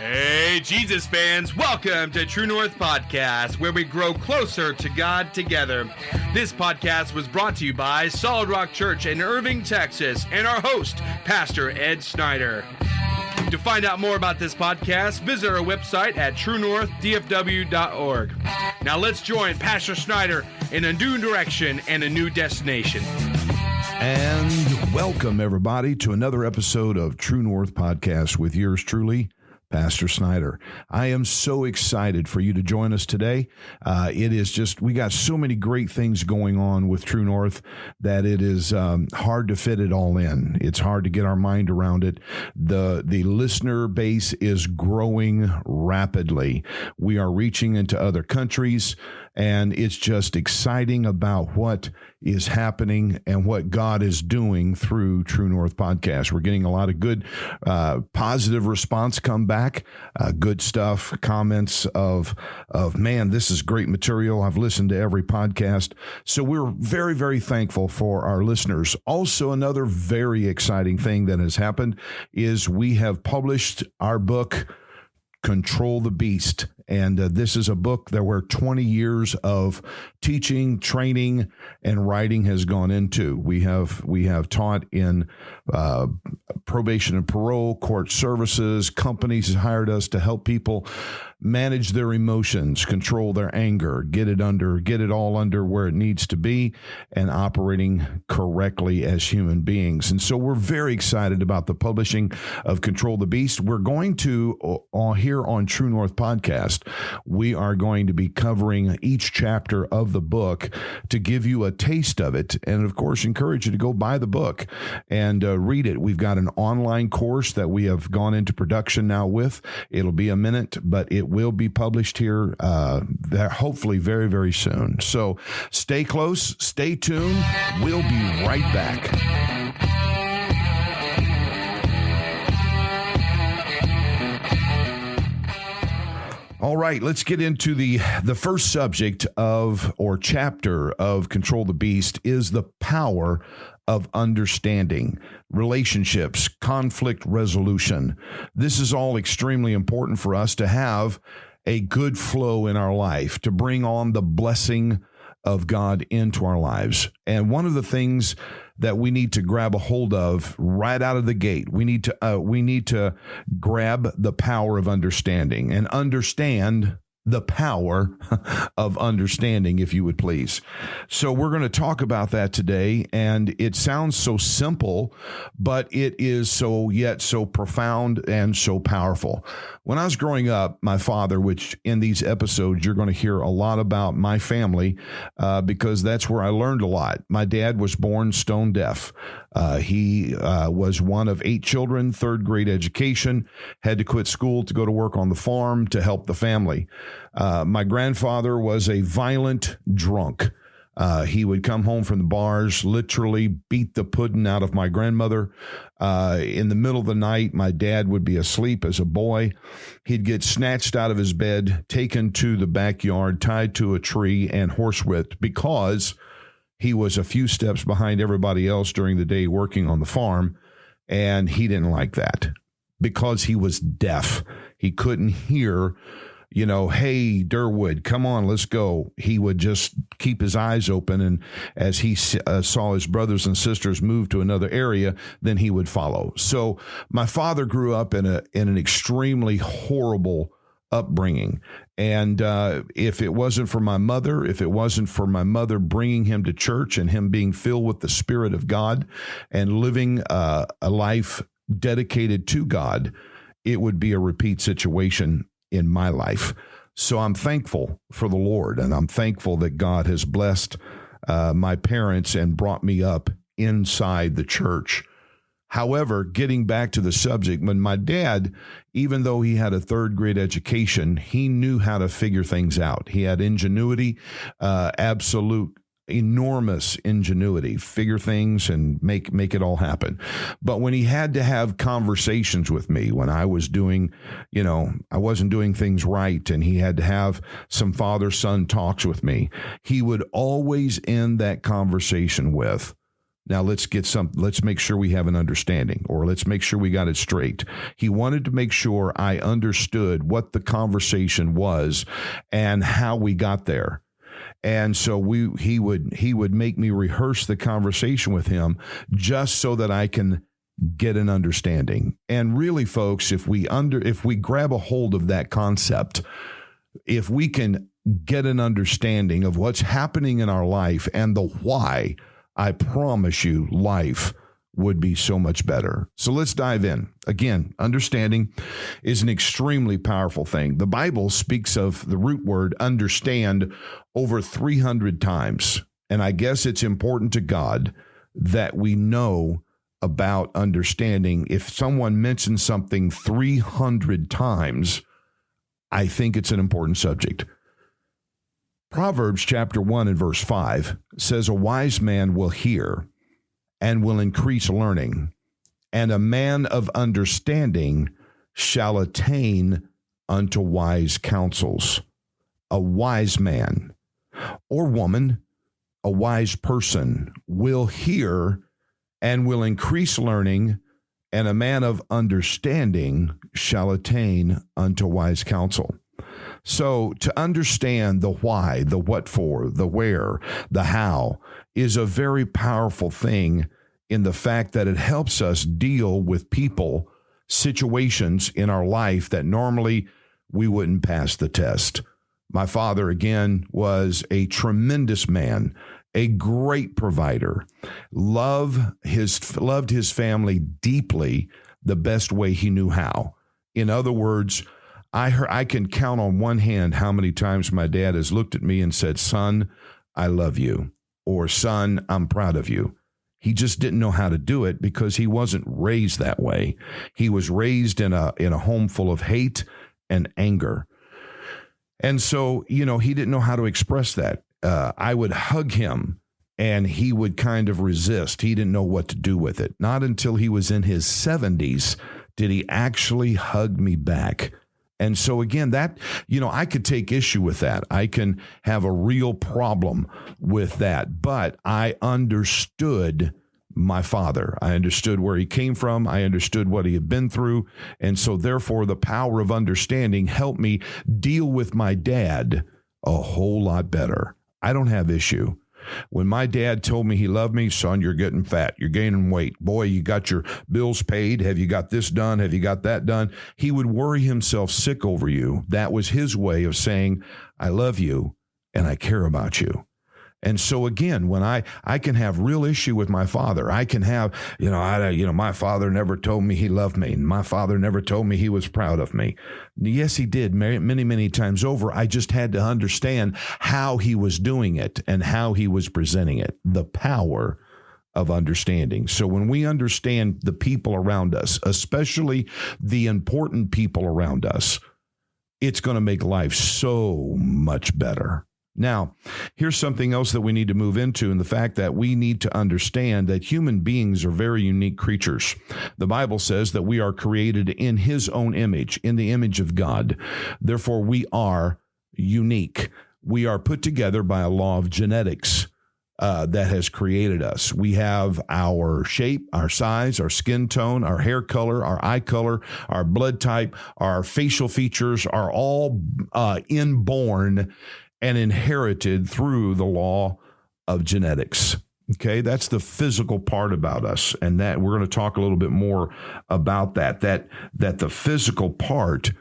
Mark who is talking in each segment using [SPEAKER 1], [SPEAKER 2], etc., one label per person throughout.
[SPEAKER 1] Hey, Jesus fans, welcome to True North Podcast, where we grow closer to God together. This podcast was brought to you by Solid Rock Church in Irving, Texas, and our host, Pastor Ed Snyder. To find out more about this podcast, visit our website at truenorthdfw.org. Now let's join Pastor Snyder in a new direction and a new destination.
[SPEAKER 2] And welcome, everybody, to another episode of True North Podcast with yours truly, Pastor Snyder. I am so excited for you to join us today. We got so many great things going on with True North that it is hard to fit it all in. It's hard to get our mind around it. The listener base is growing rapidly. We are reaching into other countries, and it's just exciting about what is happening and what God is doing through True North Podcast. We're getting a lot of good, positive response come back, good stuff, comments of man, this is great material. I've listened to every podcast. So we're very, very thankful for our listeners. Also, another very exciting thing that has happened is we have published our book, Control the Beast. And this is a book that where 20 years of teaching, training, and writing has gone into. We have taught in probation and parole, court services. Companies have hired us to help people manage their emotions, control their anger, get it all under where it needs to be, and operating correctly as human beings. And so we're very excited about the publishing of Control the Beast. We're going to, here on True North Podcast, we are going to be covering each chapter of the book to give you a taste of it. And of course, encourage you to go buy the book and read it. We've got an online course that we have gone into production now with. It'll be a minute, but it will be published here hopefully very, very soon. So stay close, stay tuned. We'll be right back. All right, let's get into the first subject or chapter of Control the Beast is the power of understanding, relationships, conflict resolution. This is all extremely important for us to have a good flow in our life, to bring on the blessing of God into our lives. And one of the things that we need to grab a hold of right out of the gate, we need to grab the power of understanding and understand the power of understanding, if you would please. So we're going to talk about that today, and it sounds so simple, but it is so profound and so powerful. When I was growing up, my father, which in these episodes, you're going to hear a lot about my family because that's where I learned a lot. My dad was born stone deaf. He was one of 8 children, 3rd grade education, had to quit school to go to work on the farm to help the family. My grandfather was a violent drunk. He would come home from the bars, literally beat the pudding out of my grandmother. In the middle of the night, my dad would be asleep as a boy. He'd get snatched out of his bed, taken to the backyard, tied to a tree, and horsewhipped because he was a few steps behind everybody else during the day working on the farm, and he didn't like that because he was deaf. He couldn't hear, hey, Durwood, come on, let's go. He would just keep his eyes open, and as he saw his brothers and sisters move to another area, then he would follow. So my father grew up in an extremely horrible upbringing. And if it wasn't for my mother bringing him to church and him being filled with the Spirit of God and living a life dedicated to God, it would be a repeat situation in my life. So I'm thankful for the Lord, and I'm thankful that God has blessed my parents and brought me up inside the church. However, getting back to the subject, when my dad, even though he had a 3rd grade education, he knew how to figure things out. He had ingenuity, absolute enormous ingenuity, figure things and make it all happen. But when he had to have conversations with me, when I was doing, I wasn't doing things right, and he had to have some father-son talks with me, he would always end that conversation with, Now let's make sure we have an understanding, or let's make sure we got it straight. He wanted to make sure I understood what the conversation was and how we got there. And so he would make me rehearse the conversation with him just so that I can get an understanding. And really, folks, if we grab a hold of that concept, if we can get an understanding of what's happening in our life and the why, I promise you life would be so much better. So let's dive in. Again, understanding is an extremely powerful thing. The Bible speaks of the root word understand over 300 times. And I guess it's important to God that we know about understanding. If someone mentions something 300 times, I think it's an important subject. Proverbs chapter 1 and verse 5 says, a wise man will hear and will increase learning, and a man of understanding shall attain unto wise counsels. A wise man or woman, a wise person, will hear and will increase learning, and a man of understanding shall attain unto wise counsel. So to understand the why, the what for, the where, the how is a very powerful thing in the fact that it helps us deal with people, situations in our life that normally we wouldn't pass the test. My father, again, was a tremendous man, a great provider, loved his family deeply the best way he knew how. In other words, I can count on one hand how many times my dad has looked at me and said, son, I love you, or son, I'm proud of you. He just didn't know how to do it because he wasn't raised that way. He was raised in a home full of hate and anger. And so, he didn't know how to express that. I would hug him and he would kind of resist. He didn't know what to do with it. Not until he was in his 70s did he actually hug me back. And so again, that, I could take issue with that. I can have a real problem with that. But I understood my father. I understood where he came from. I understood what he had been through. And so therefore, the power of understanding helped me deal with my dad a whole lot better. I don't have issue. When my dad told me he loved me, son, you're getting fat. You're gaining weight. Boy, you got your bills paid. Have you got this done? Have you got that done? He would worry himself sick over you. That was his way of saying, I love you and I care about you. And so again, when I can have real issue with my father, I can have, my father never told me he loved me. And my father never told me he was proud of me. Yes, he did many, many times over. I just had to understand how he was doing it and how he was presenting it, the power of understanding. So when we understand the people around us, especially the important people around us, it's going to make life so much better. Now, here's something else that we need to move into, and the fact that we need to understand that human beings are very unique creatures. The Bible says that we are created in his own image, in the image of God. Therefore, we are unique. We are put together by a law of genetics that has created us. We have our shape, our size, our skin tone, our hair color, our eye color, our blood type, our facial features are all inborn and inherited through the law of genetics. Okay, that's the physical part about us, and that we're going to talk a little bit more about that the physical part,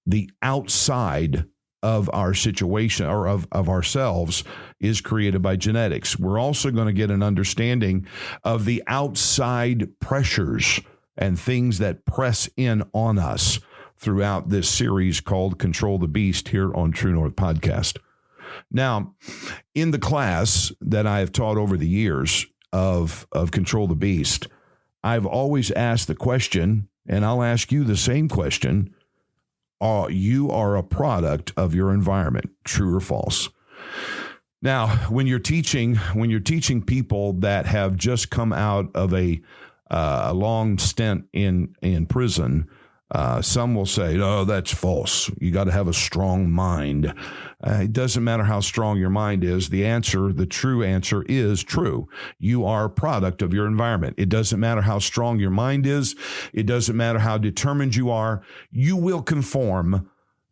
[SPEAKER 2] the outside of our situation or of ourselves, is created by genetics. We're also going to get an understanding of the outside pressures and things that press in on us throughout this series called Control the Beast here on True North Podcast. Now, in the class that I have taught over the years of Control the Beast, I've always asked the question, and I'll ask you the same question: you are a product of your environment, true or false? Now, when you're teaching people that have just come out of a long stint in prison, Some will say, "Oh, that's false. You got to have a strong mind." It doesn't matter how strong your mind is. The true answer is true. You are a product of your environment. It doesn't matter how strong your mind is. It doesn't matter how determined you are. You will conform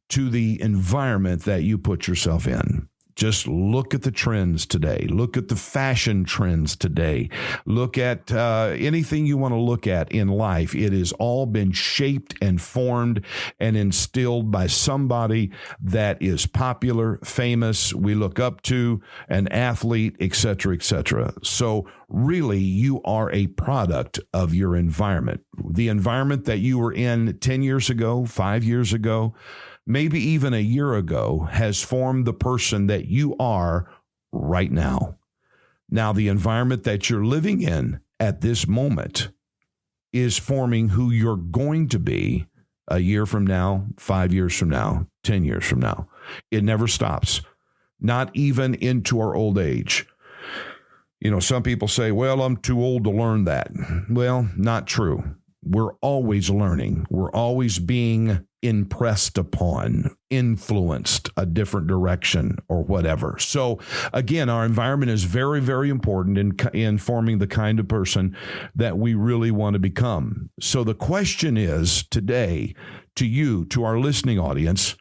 [SPEAKER 2] to the environment that you put yourself in. Just look at the trends today. Look at the fashion trends today. Look at anything you want to look at in life. It has all been shaped and formed and instilled by somebody that is popular, famous, we look up to, an athlete, etc., etc. So really, you are a product of your environment. The environment that you were in 10 years ago, 5 years ago, maybe even a year ago, has formed the person that you are right now. Now, the environment that you're living in at this moment is forming who you're going to be a year from now, 5 years from now, 10 years from now. It never stops, not even into our old age. You know, some people say, well, I'm too old to learn that. Well, not true. We're always learning. We're always being impressed upon, influenced a different direction or whatever. So again, our environment is very, very important in forming the kind of person that we really want to become. So the question is today to you, to our listening audience,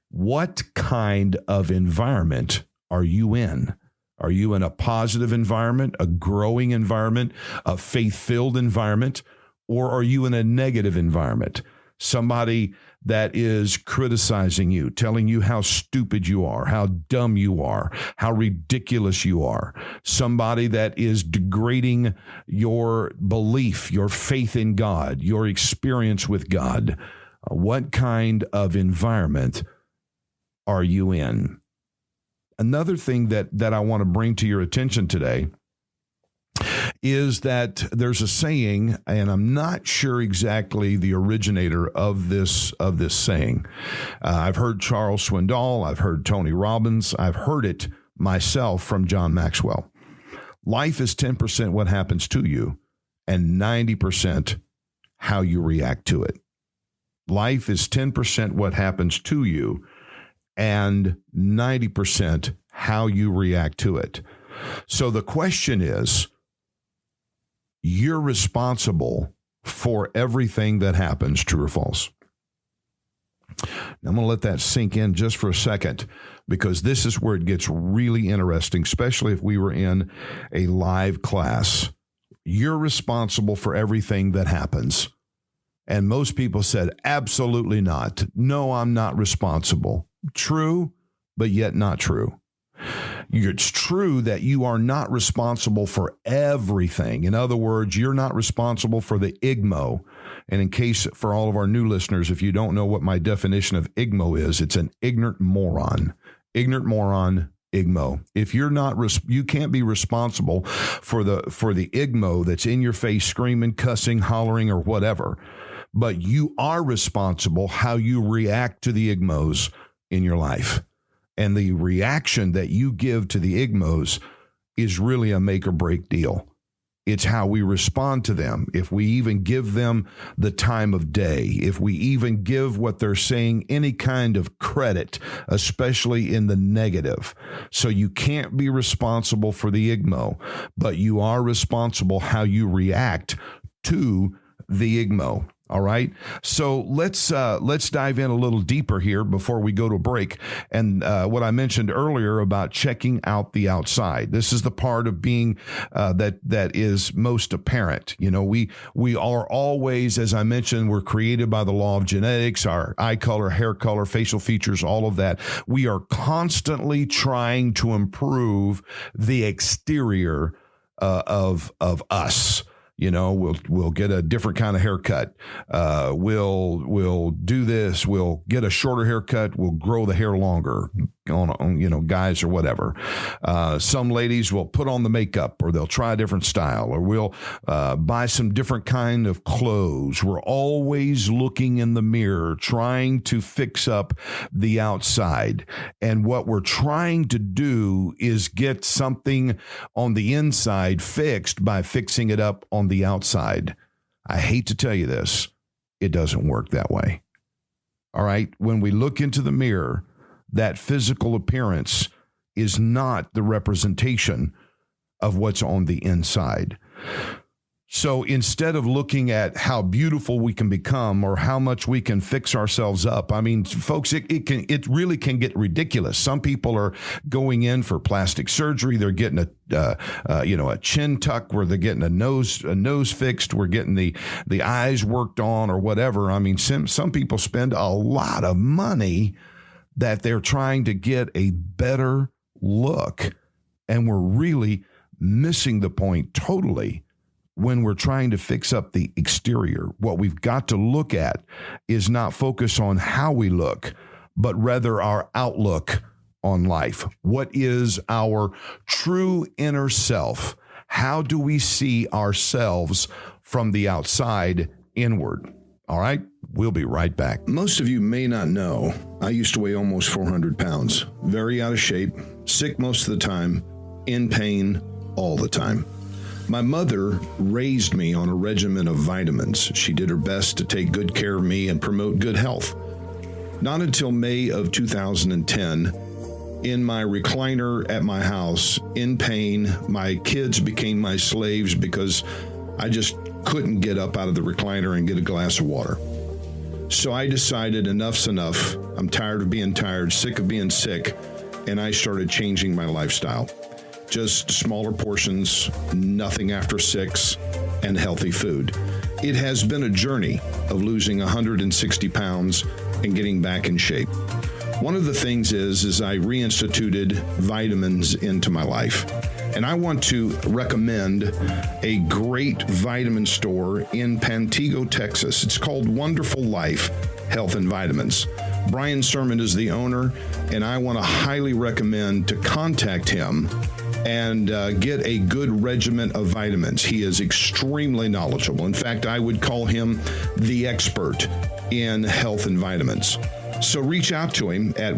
[SPEAKER 2] what kind of environment are you in? Are you in a positive environment, a growing environment, a faith-filled environment, or are you in a negative environment? Somebody that is criticizing you, telling you how stupid you are, how dumb you are, how ridiculous you are. Somebody that is degrading your belief, your faith in God, your experience with God. What kind of environment are you in? Another thing that I want to bring to your attention today is that there's a saying, and I'm not sure exactly the originator of this saying. I've heard Charles Swindoll, I've heard Tony Robbins, I've heard it myself from John Maxwell. Life is 10% what happens to you and 90% how you react to it. Life is 10% what happens to you and 90% how you react to it. So the question is, you're responsible for everything that happens, true or false? Now, I'm going to let that sink in just for a second, because this is where it gets really interesting, especially if we were in a live class. You're responsible for everything that happens. And most people said, absolutely not. No, I'm not responsible. True, but yet not true. It's true that you are not responsible for everything. In other words, you're not responsible for the IGMO. And in case for all of our new listeners, if you don't know what my definition of IGMO is, it's an ignorant moron. Ignorant moron, IGMO. If you're not, you can't be responsible for the IGMO that's in your face, screaming, cussing, hollering, or whatever. But you are responsible how you react to the IGMOs in your life. And the reaction that you give to the IGMOs is really a make or break deal. It's how we respond to them. If we even give them the time of day, if we even give what they're saying any kind of credit, especially in the negative. So you can't be responsible for the IGMO, but you are responsible how you react to the IGMO. All right. So let's dive in a little deeper here before we go to a break. And what I mentioned earlier about checking out the outside. This is the part of being that is most apparent. You know, we are always, as I mentioned, we're created by the law of genetics, our eye color, hair color, facial features, all of that. We are constantly trying to improve the exterior of us. You know, we'll get a different kind of haircut. We'll do this. We'll get a shorter haircut. We'll grow the hair longer on guys or whatever. Some ladies will put on the makeup, or they'll try a different style, or we'll buy some different kind of clothes. We're always looking in the mirror, trying to fix up the outside. And what we're trying to do is get something on the inside fixed by fixing it up on the outside. I hate to tell you this. it doesn't work that way. All right. When we look into the mirror, that physical appearance is not the representation of what's on the inside. So instead of looking at how beautiful we can become or how much we can fix ourselves up, I mean, folks, it really can get ridiculous. Some people are going in for plastic surgery. They're getting a chin tuck where they're getting a nose fixed. We're getting the eyes worked on or whatever. I mean, some people spend a lot of money that they're trying to get a better look, and we're really missing the point totally when we're trying to fix up the exterior. What we've got to look at is not focus on how we look, but rather our outlook on life. What is our true inner self? How do we see ourselves from the outside inward? All right, we'll be right back.
[SPEAKER 3] Most of you may not know, I used to weigh almost 400 pounds, very out of shape, sick most of the time, in pain all the time. My mother raised me on a regimen of vitamins. She did her best to take good care of me and promote good health. Not until May of 2010, in my recliner at my house, in pain, my kids became my slaves because I just couldn't get up out of the recliner and get a glass of water. So I decided enough's enough. I'm tired of being tired, sick of being sick, and I started changing my lifestyle. Just smaller portions, nothing after 6, and healthy food. It has been a journey of losing 160 pounds and getting back in shape. One of the things is I reinstituted vitamins into my life. And I want to recommend a great vitamin store in Pantego, Texas. It's called Wonderful Life Health and Vitamins. Brian Sermon is the owner, and I want to highly recommend to contact him and get a good regimen of vitamins. He is extremely knowledgeable. In fact, I would call him the expert in health and vitamins. So reach out to him at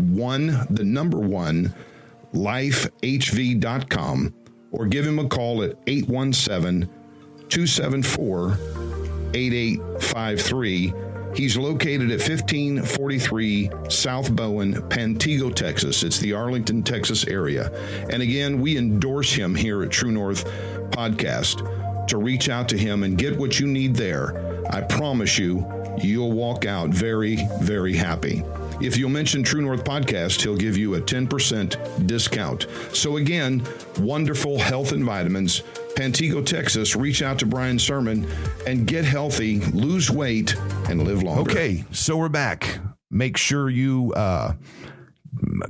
[SPEAKER 3] lifehv.com or give him a call at 817-274-8853. He's located at 1543 South Bowen, Pantego, Texas. It's the Arlington, Texas area. And again, we endorse him here at True North Podcast to reach out to him and get what you need there. I promise you, you'll walk out very, very happy. If you'll mention True North Podcast, he'll give you a 10% discount. So again, Wonderful Health and Vitamins, Pantego, Texas. Reach out to Brian Sermon and get healthy, lose weight, and live longer.
[SPEAKER 2] Okay, so we're back. Make sure you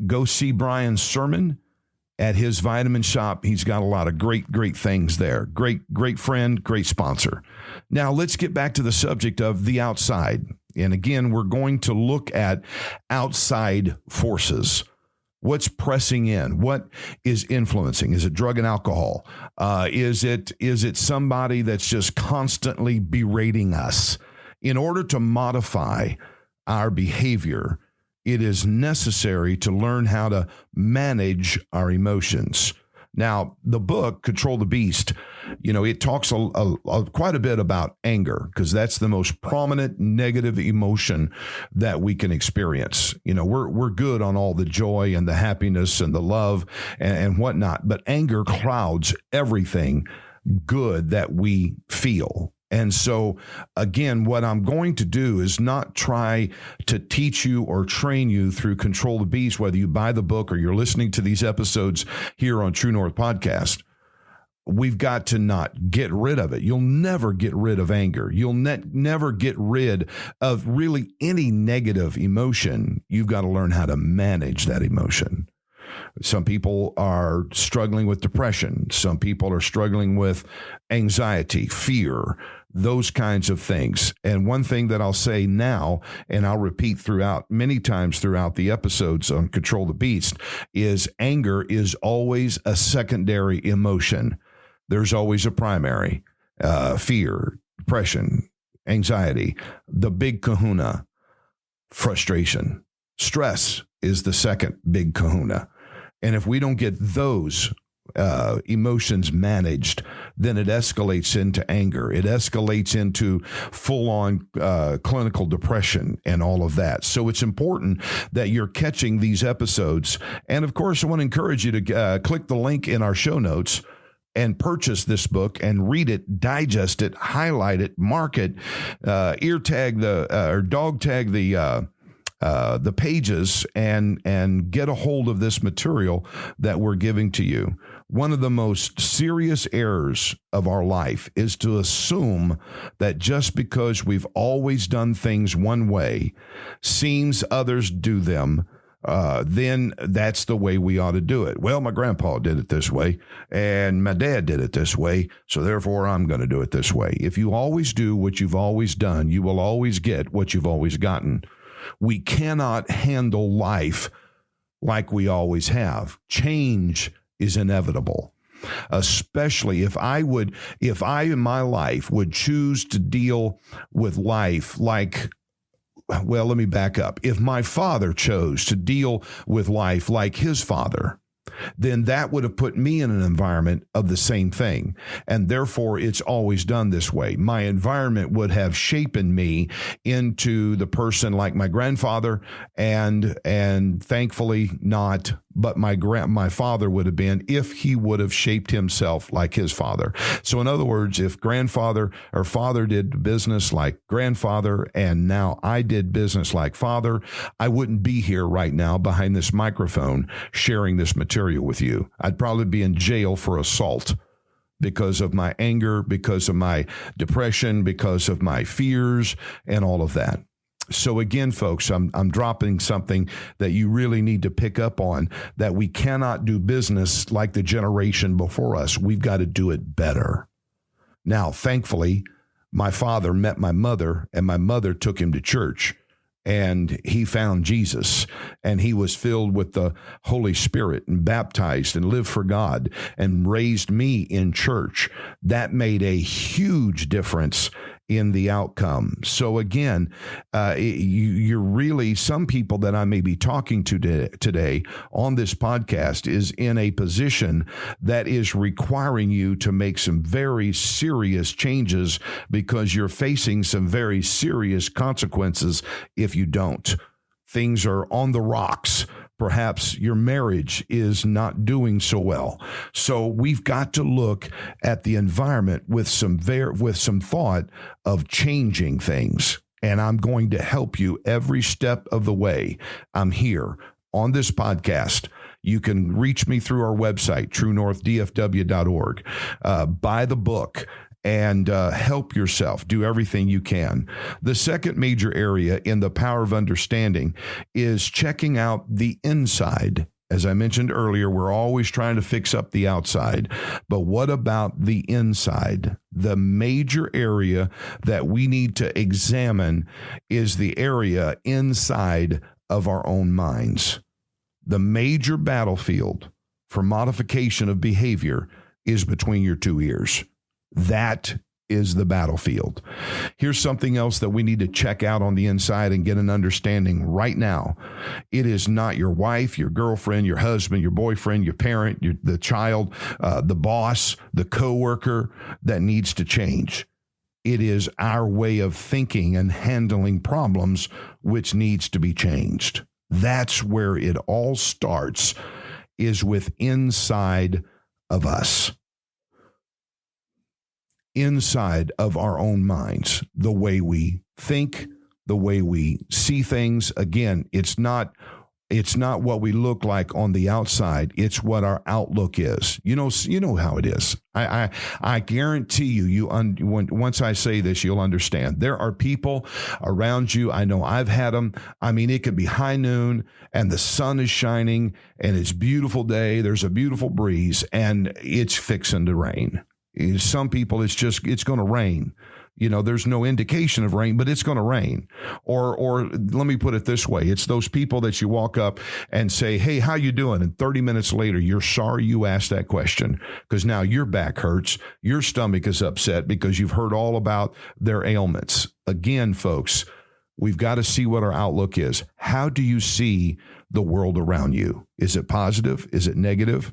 [SPEAKER 2] go see Brian Sermon at his vitamin shop. He's got a lot of great things there. Great friend, great sponsor. Now, let's get back to the subject of the outside. And again, we're going to look at outside forces. What's pressing in? What is influencing? Is it drug and alcohol? Is it somebody that's just constantly berating us? In order to modify our behavior, it is necessary to learn how to manage our emotions. Now, the book, Control the Beast, it talks quite a bit about anger, because that's the most prominent negative emotion that we can experience. We're good on all the joy and the happiness and the love and whatnot, but anger clouds everything good that we feel. And so, again, what I'm going to do is not try to teach you or train you through Control the Beast, whether you buy the book or you're listening to these episodes here on True North Podcast. We've got to not get rid of it. You'll never get rid of anger. You'll never get rid of really any negative emotion. You've got to learn how to manage that emotion. Some people are struggling with depression. Some people are struggling with anxiety, fear, those kinds of things. And one thing that I'll say now, and I'll repeat many times throughout the episodes on Control the Beast, is anger is always a secondary emotion. There's always a primary, fear, depression, anxiety, the big kahuna, frustration. Stress is the second big kahuna. And if we don't get those emotions managed, then it escalates into anger. It escalates into full-on clinical depression and all of that. So it's important that you're catching these episodes. And of course, I want to encourage you to click the link in our show notes and purchase this book and read it, digest it, highlight it, mark it, ear tag or dog tag the pages and get a hold of this material that we're giving to you. One of the most serious errors of our life is to assume that just because we've always done things one way, seems others do them, then that's the way we ought to do it. Well, my grandpa did it this way, and my dad did it this way, so therefore I'm going to do it this way. If you always do what you've always done, you will always get what you've always gotten. We cannot handle life like we always have. Change is inevitable, especially if I in my life would choose to deal with life like, well, let me back up. If my father chose to deal with life like his father, then that would have put me in an environment of the same thing. And therefore, it's always done this way. My environment would have shaped me into the person like my grandfather, and thankfully not, but my father would have been, if he would have shaped himself like his father. So in other words, if grandfather or father did business like grandfather, and now I did business like father, I wouldn't be here right now behind this microphone sharing this material with you. I'd probably be in jail for assault because of my anger, because of my depression, because of my fears and all of that. So again, folks, I'm dropping something that you really need to pick up on, that we cannot do business like the generation before us. We've got to do it better. Now, thankfully, my father met my mother, and my mother took him to church, and he found Jesus, and he was filled with the Holy Spirit and baptized and lived for God and raised me in church. That made a huge difference in the outcome. So again, you're really, some people that I may be talking to today on this podcast is in a position that is requiring you to make some very serious changes, because you're facing some very serious consequences if you don't. Things are on the rocks. Perhaps your marriage is not doing so well. So we've got to look at the environment with some thought of changing things. And I'm going to help you every step of the way. I'm here on this podcast. You can reach me through our website, truenorthdfw.org. Buy the book and help yourself. Do everything you can. The second major area in the power of understanding is checking out the inside. As I mentioned earlier, we're always trying to fix up the outside. But what about the inside? The major area that we need to examine is the area inside of our own minds. The major battlefield for modification of behavior is between your two ears. That is the battlefield. Here's something else that we need to check out on the inside and get an understanding right now. It is not your wife, your girlfriend, your husband, your boyfriend, your parent, the child, the boss, the coworker that needs to change. It is our way of thinking and handling problems which needs to be changed. That's where it all starts, is with inside of us. Inside of our own minds, the way we think, the way we see things. Again, it's not what we look like on the outside. It's what our outlook is. You know how it is. I guarantee you, once I say this, you'll understand. There are people around you. I know I've had them. I mean, it could be high noon and the sun is shining and it's a beautiful day. There's a beautiful breeze and it's fixing to rain. Some people, it's going to rain. There's no indication of rain, but it's going to rain. Or let me put it this way. It's those people that you walk up and say, hey, how you doing? And 30 minutes later, you're sorry you asked that question, because now your back hurts. Your stomach is upset because you've heard all about their ailments. Again, folks, we've got to see what our outlook is. How do you see the world around you? Is it positive? Is it negative?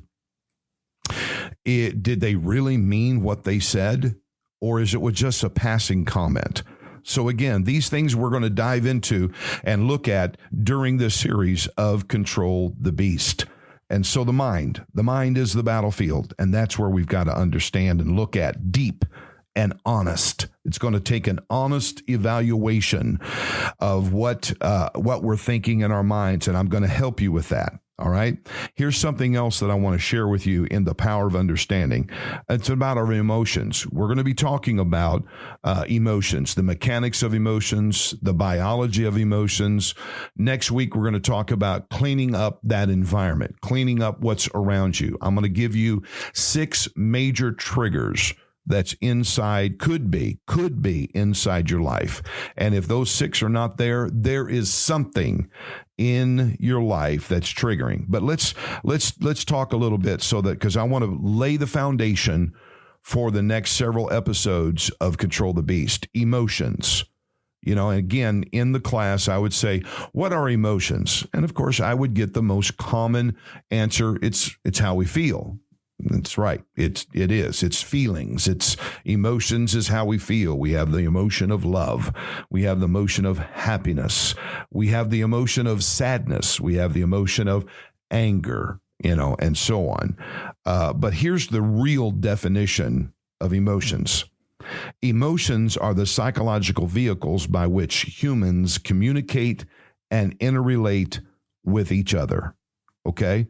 [SPEAKER 2] Did they really mean what they said? Or is it just a passing comment? So again, these things we're going to dive into and look at during this series of Control the Beast. And so the mind is the battlefield, and that's where we've got to understand and look at deep and honest. It's going to take an honest evaluation of what we're thinking in our minds, and I'm going to help you with that. All right. Here's something else that I want to share with you in the power of understanding. It's about our emotions. We're going to be talking about emotions, the mechanics of emotions, the biology of emotions. Next week, we're going to talk about cleaning up that environment, cleaning up what's around you. I'm going to give you 6 major triggers that's inside, could be inside your life. And if those 6 are not there, there is something in your life that's triggering. But let's talk a little bit because I want to lay the foundation for the next several episodes of Control the Beast. Emotions. And again, in the class, I would say, what are emotions? And of course, I would get the most common answer. It's how we feel. That's right. It is. It's feelings. It's emotions is how we feel. We have the emotion of love. We have the emotion of happiness. We have the emotion of sadness. We have the emotion of anger, and so on. But here's the real definition of emotions. Emotions are the psychological vehicles by which humans communicate and interrelate with each other. Okay?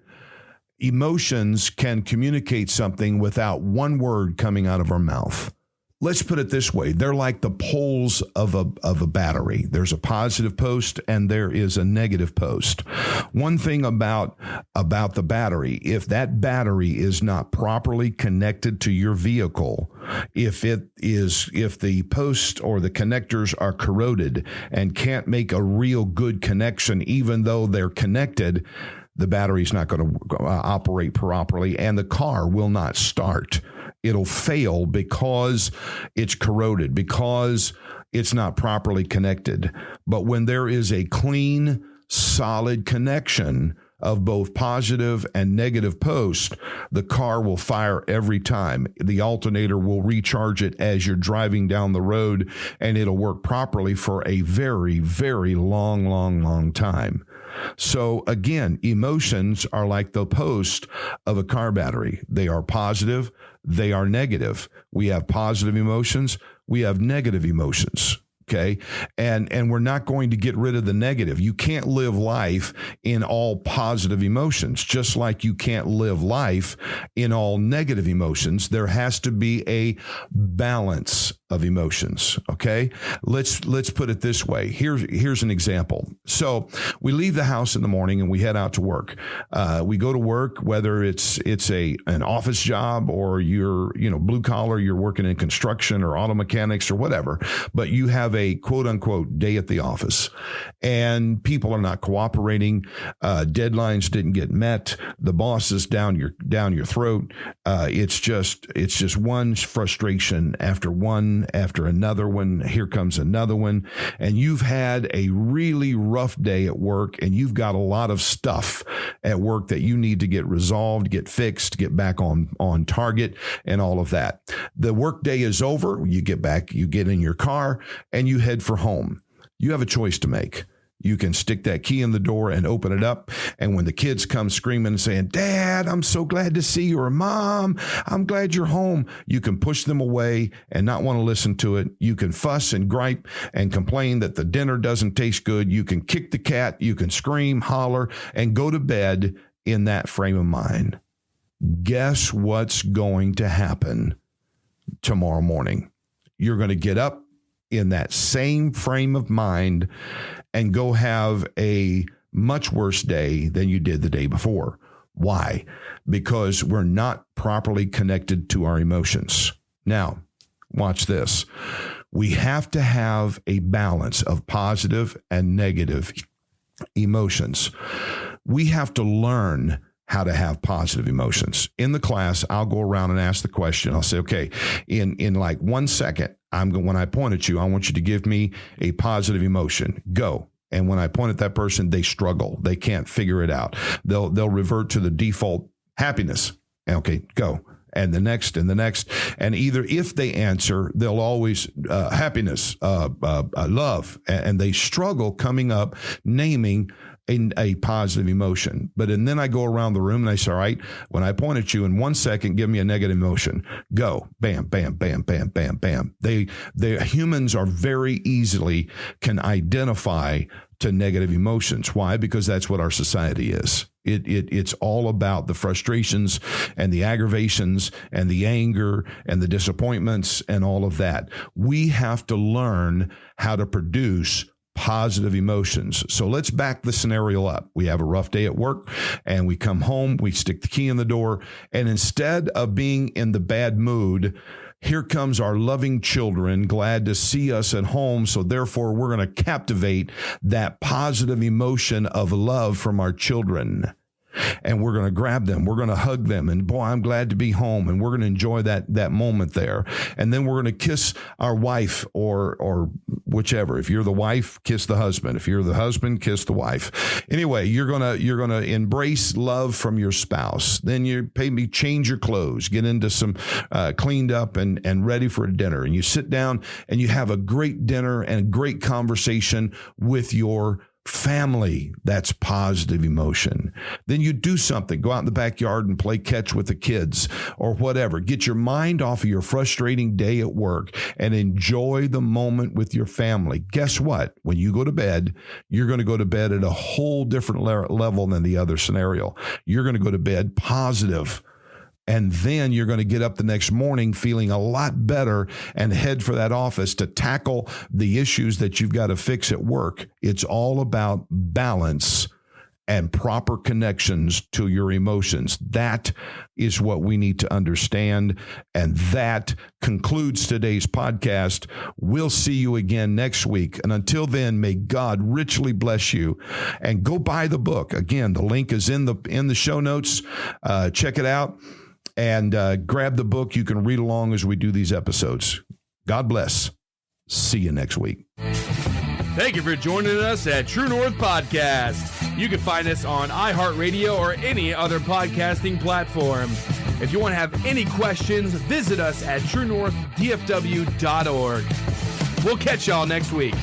[SPEAKER 2] Emotions can communicate something without one word coming out of our mouth. Let's put it this way. They're like the poles of a battery. There's a positive post and there is a negative post. One thing about the battery, if that battery is not properly connected to your vehicle, if the post or the connectors are corroded and can't make a real good connection, even though they're connected, the battery's not going to operate properly and the car will not start. It'll fail because it's corroded, because it's not properly connected. But when there is a clean, solid connection of both positive and negative post, the car will fire every time. The alternator will recharge it as you're driving down the road, and it'll work properly for a very, very long time. So again, emotions are like the post of a car battery. They are positive, they are negative. We have positive emotions, we have negative emotions. Okay. And we're not going to get rid of the negative. You can't live life in all positive emotions, just like you can't live life in all negative emotions. There has to be a balance of emotions. Okay. Let's put it this way. Here's an example. So we leave the house in the morning and we head out to work. We go to work, whether it's an office job or you're, blue collar, you're working in construction or auto mechanics or whatever, but you have a quote unquote day at the office and people are not cooperating. Deadlines didn't get met. The boss is down your throat. It's just one frustration after another one. Here comes another one. And you've had a really rough day at work and you've got a lot of stuff at work that you need to get resolved, get fixed, get back on target and all of that. The work day is over. You get back, you get in your car and you head for home. You have a choice to make. You can stick that key in the door and open it up. And when the kids come screaming and saying, "Dad, I'm so glad to see you," or "Mom, I'm glad you're home," you can push them away and not want to listen to it. You can fuss and gripe and complain that the dinner doesn't taste good. You can kick the cat. You can scream, holler, and go to bed in that frame of mind. Guess what's going to happen tomorrow morning? You're going to get up in that same frame of mind and go have a much worse day than you did the day before. Why? Because we're not properly connected to our emotions. Now, watch this. We have to have a balance of positive and negative emotions. We have to learn how to have positive emotions. In the class, I'll go around and ask the question. I'll say, okay, in like 1 second, when I point at you, I want you to give me a positive emotion. Go. And when I point at that person, they struggle. They can't figure it out. They'll revert to the default happiness. Okay, go. and the next and the next. And either if they answer, they'll always happiness, love, and they struggle coming up naming a positive emotion. And then I go around the room and I say, all right, when I point at you in 1 second, give me a negative emotion. Go. Bam, bam, bam, bam, bam, bam. They humans are very easily can identify to negative emotions. Why? Because that's what our society is. It's all about the frustrations and the aggravations and the anger and the disappointments and all of that. We have to learn how to produce positive emotions. So let's back the scenario up. We have a rough day at work and we come home, we stick the key in the door, and instead of being in the bad mood, here comes our loving children, glad to see us at home. So therefore, we're going to captivate that positive emotion of love from our children. And we're going to grab them. We're going to hug them. And boy, I'm glad to be home. And we're going to enjoy that moment there. And then we're going to kiss our wife or whichever. If you're the wife, kiss the husband. If you're the husband, kiss the wife. Anyway, you're going to embrace love from your spouse. Then you maybe change your clothes, get into some cleaned up and ready for a dinner. And you sit down and you have a great dinner and a great conversation with your family. That's positive emotion. Then you do something, go out in the backyard and play catch with the kids or whatever. Get your mind off of your frustrating day at work and enjoy the moment with your family. Guess what? When you go to bed, you're going to go to bed at a whole different level than the other scenario. You're going to go to bed positive. And then you're going to get up the next morning feeling a lot better and head for that office to tackle the issues that you've got to fix at work. It's all about balance and proper connections to your emotions. That is what we need to understand. And that concludes today's podcast. We'll see you again next week. And until then, may God richly bless you. And go buy the book. Again, the link is in the show notes. Check it out. And grab the book. You can read along as we do these episodes. God bless. See you next week.
[SPEAKER 1] Thank you for joining us at True North Podcast. You can find us on iHeartRadio or any other podcasting platform. If you want to have any questions, visit us at truenorthdfw.org. We'll catch y'all next week.